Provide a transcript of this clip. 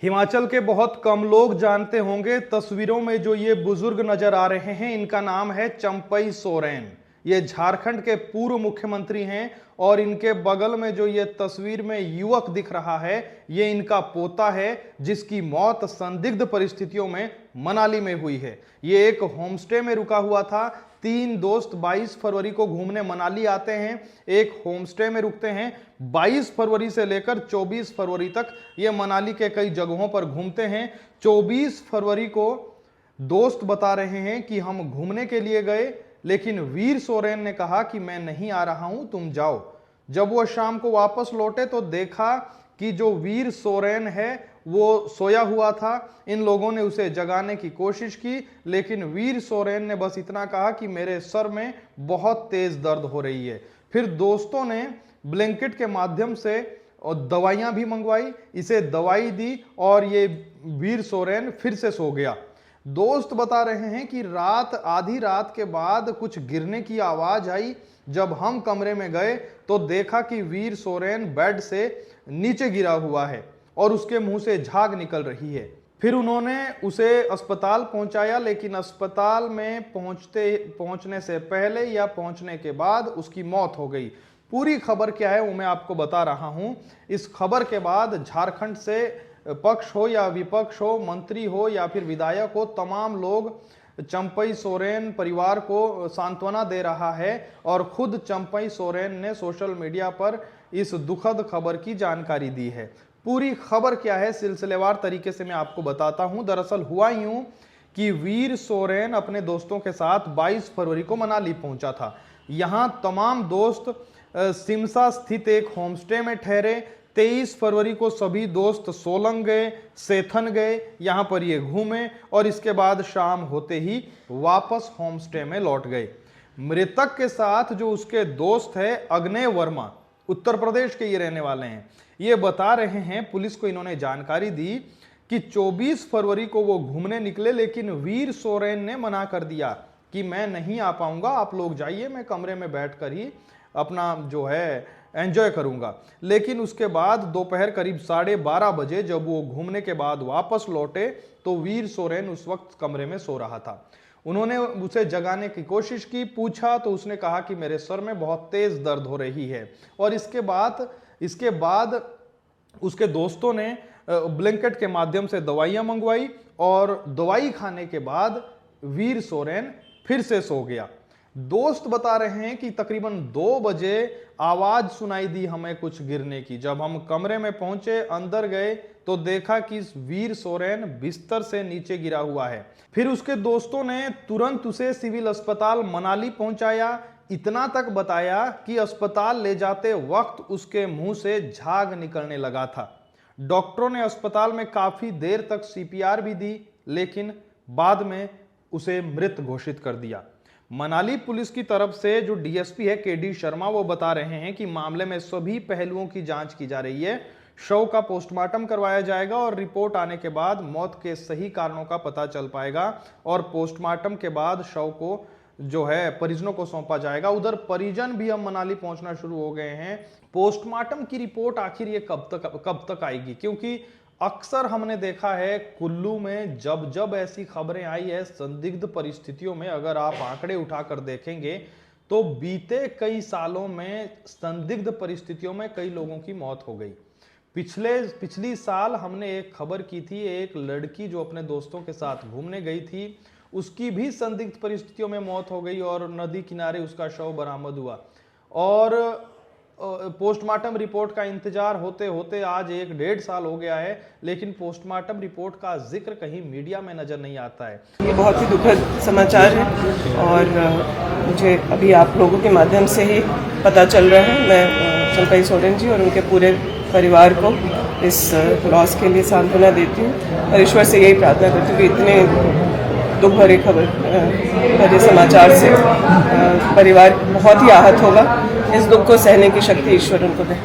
हिमाचल के बहुत कम लोग जानते होंगे, तस्वीरों में जो ये बुजुर्ग नजर आ रहे हैं इनका नाम है चंपई सोरेन। ये झारखंड के पूर्व मुख्यमंत्री हैं और इनके बगल में जो ये तस्वीर में युवक दिख रहा है ये इनका पोता है, जिसकी मौत संदिग्ध परिस्थितियों में मनाली में हुई है। ये एक होमस्टे में रुका हुआ था। 3 दोस्त 22 फरवरी को घूमने मनाली आते हैं, एक होमस्टे में रुकते हैं। 22 फरवरी से लेकर 24 फरवरी तक ये मनाली के कई जगहों पर घूमते हैं। 24 फरवरी को दोस्त बता रहे हैं कि हम घूमने के लिए गए, लेकिन वीर सोरेन ने कहा कि मैं नहीं आ रहा हूं, तुम जाओ। जब वो शाम को वापस लौटे तो देखा कि जो वीर सोरेन है वो सोया हुआ था। इन लोगों ने उसे जगाने की कोशिश की, लेकिन वीर सोरेन ने बस इतना कहा कि मेरे सर में बहुत तेज दर्द हो रही है। फिर दोस्तों ने ब्लैंकेट के माध्यम से दवाइयां भी मंगवाई, इसे दवाई दी और ये वीर सोरेन फिर से सो गया। दोस्त बता रहे हैं कि आधी रात के बाद कुछ गिरने की आवाज आई। जब हम कमरे में गए तो देखा कि वीर सोरेन बेड से नीचे गिरा हुआ है और उसके मुंह से झाग निकल रही है। फिर उन्होंने उसे अस्पताल पहुंचाया, लेकिन अस्पताल में पहुंचने से पहले या पहुंचने के बाद उसकी मौत हो गई। पूरी खबर क्या है वो मैं आपको बता रहा हूं। इस खबर के बाद झारखंड से पक्ष हो या विपक्ष हो, मंत्री हो या फिर विधायक हो, तमाम लोग चंपई सोरेन परिवार को सांत्वना दे रहा है और खुद चंपई सोरेन ने सोशल मीडिया पर इस दुखद खबर की जानकारी दी है। पूरी खबर क्या है सिलसिलेवार तरीके से मैं आपको बताता हूं। दरअसल हुआ यूं कि वीर सोरेन अपने दोस्तों के साथ 22 फरवरी को मनाली पहुंचा था। यहां तमाम दोस्त सिमसा स्थित एक होमस्टे में ठहरे। 23 फरवरी को सभी दोस्त सोलंग गए, सेथन गए, यहाँ पर ये घूमे और इसके बाद शाम होते ही वापस होमस्टे में लौट गए। मृतक के साथ जो उसके दोस्त है अग्नेय वर्मा, उत्तर प्रदेश के ये रहने वाले हैं, ये बता रहे हैं, पुलिस को इन्होंने जानकारी दी कि 24 फरवरी को वो घूमने निकले, लेकिन वीर सोरेन ने मना कर दिया कि मैं नहीं आ पाऊंगा, आप लोग जाइए, मैं कमरे में बैठकर ही अपना जो है एंजॉय करूंगा। लेकिन उसके बाद दोपहर करीब 12:30 बजे जब वो घूमने के बाद वापस लौटे तो वीर सोरेन उस वक्त कमरे में सो रहा था। उन्होंने उसे जगाने की कोशिश की, पूछा तो उसने कहा कि मेरे सर में बहुत तेज दर्द हो रही है। और इसके बाद उसके दोस्तों ने ब्लैंकेट के माध्यम से दवाइयां मंगवाई और दवाई खाने के बाद वीर सोरेन फिर से सो गया। दोस्त बता रहे हैं कि तकरीबन 2 बजे आवाज सुनाई दी हमें कुछ गिरने की। जब हम कमरे में पहुंचे, अंदर गए तो देखा कि वीर सोरेन बिस्तर से नीचे गिरा हुआ है। फिर उसके दोस्तों ने तुरंत उसे सिविल अस्पताल मनाली पहुंचाया। इतना तक बताया कि अस्पताल ले जाते वक्त उसके मुंह से झाग निकलने लगा था। डॉक्टरों ने अस्पताल में काफी देर तक CPR भी दी, लेकिन बाद में उसे मृत घोषित कर दिया। मनाली पुलिस की तरफ से जो DSP है KD शर्मा, वो बता रहे हैं कि मामले में सभी पहलुओं की जांच की जा रही है। शव का पोस्टमार्टम करवाया जाएगा और रिपोर्ट आने के बाद मौत के सही कारणों का पता चल पाएगा और पोस्टमार्टम के बाद शव को जो है परिजनों को सौंपा जाएगा। उधर परिजन भी अब मनाली पहुंचना शुरू हो गए हैं। पोस्टमार्टम की रिपोर्ट आखिर ये कब तक आएगी, क्योंकि अक्सर हमने देखा है कुल्लू में जब ऐसी खबरें आई है संदिग्ध परिस्थितियों में, अगर आप आंकड़े उठाकर देखेंगे तो बीते कई सालों में संदिग्ध परिस्थितियों में कई लोगों की मौत हो गई। पिछली साल हमने एक खबर की थी, एक लड़की जो अपने दोस्तों के साथ घूमने गई थी, उसकी भी संदिग्ध परिस्थितियों में मौत हो गई और नदी किनारे उसका शव बरामद हुआ। और पोस्टमार्टम रिपोर्ट का इंतजार होते होते आज 1-1.5 साल हो गया है, लेकिन पोस्टमार्टम रिपोर्ट का जिक्र कहीं मीडिया में नजर नहीं आता है। ये बहुत ही दुखद समाचार है और मुझे अभी आप लोगों के माध्यम से ही पता चल रहा है। मैं चंपई सोरेन जी और उनके पूरे परिवार को इस लॉस के लिए सांत्वना देती हूँ और ईश्वर से यही प्रार्थना करती हूँ कि इतने दुख भरे भरे समाचार से परिवार बहुत ही आहत होगा। इस दुख को सहने की शक्ति ईश्वर उनको दे।